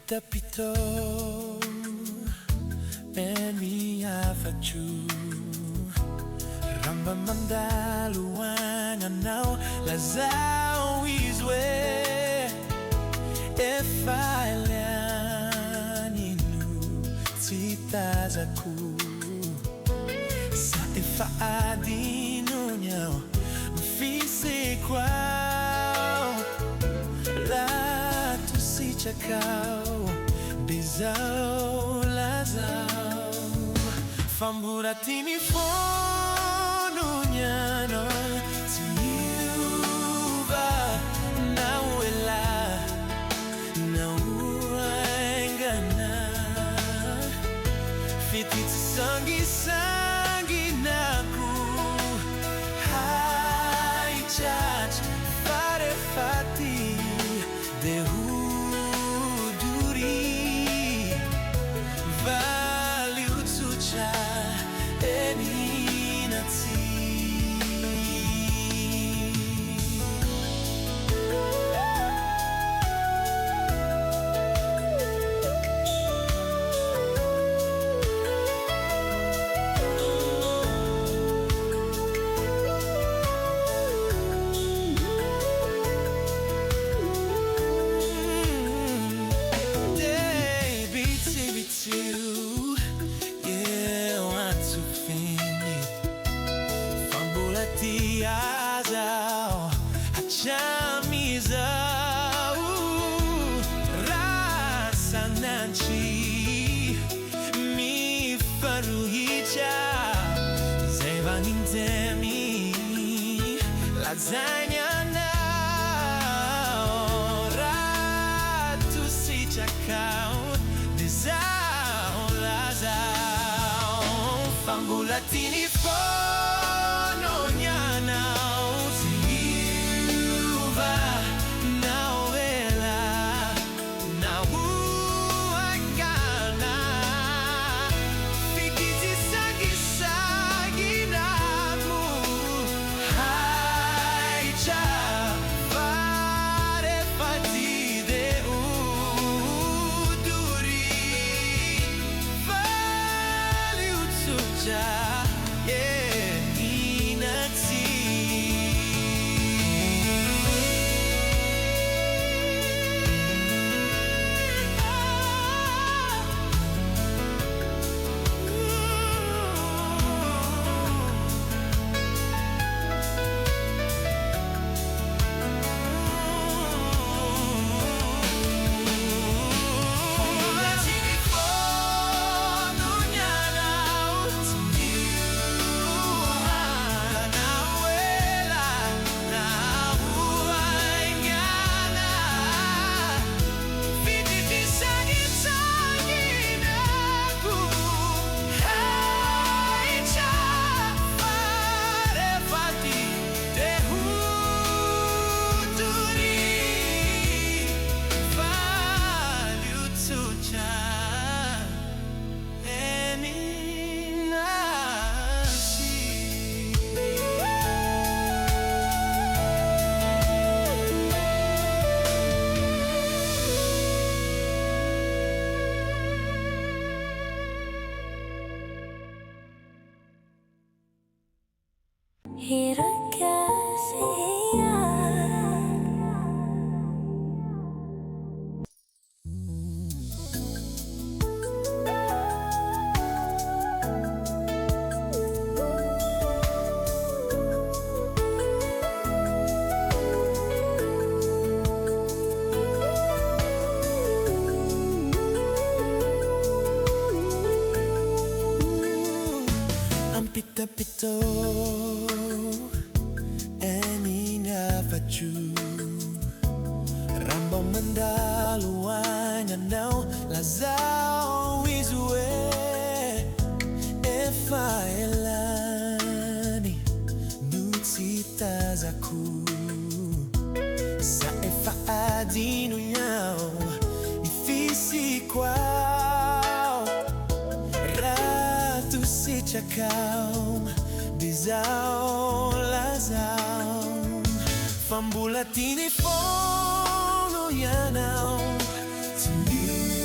Pita-pito Penmiafatu Ramba mandaluanganau Lazao izwe Efailaninu Titazaku Sa efaadinunya Mfisi kwao La tu si chakao Bizao lazao Famburatini fonunya no Tiuva Nauela Nauengana Fititi sangi naku Hai chach Fare fati Dehuduri Value to cha Eminati Yeah, want to finish Fambulati azao Hachamizao Rasa nanchi Mi faruhicha Zeva nintemi Lasagna now Ratu si chakao Desao lazao Fambulatini fono nyanao Siuva nauela Nauagana Fikiti sagi namu Haicha Fare fatide Yeah, inati Pita-pito Enina facu Ramba mandaluanganau Lazao izue Efaelani Nutsitazaku Sa efaadinu yao Ifisi kwao Ratu si chakao Bizao lazao Fambulatini fono yanao To you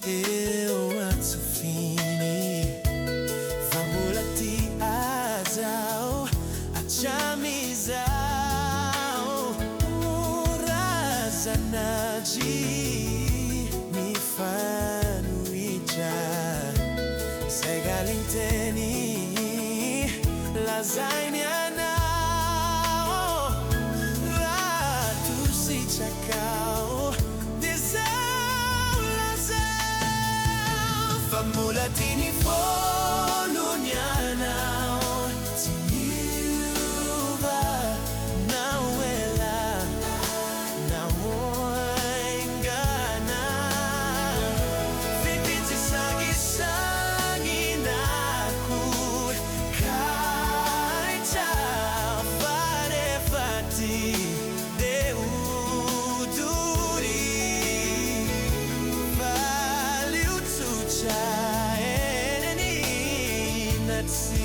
eu ato fini famulati azao achamizao urazanaji mifanuija segalinteni lasagna ratu si chakao desau lasau famulatini folunyanao tiuva nauela naoengana vipiti sangi naku kaita farefati deuduri valiu tucha eneni natsi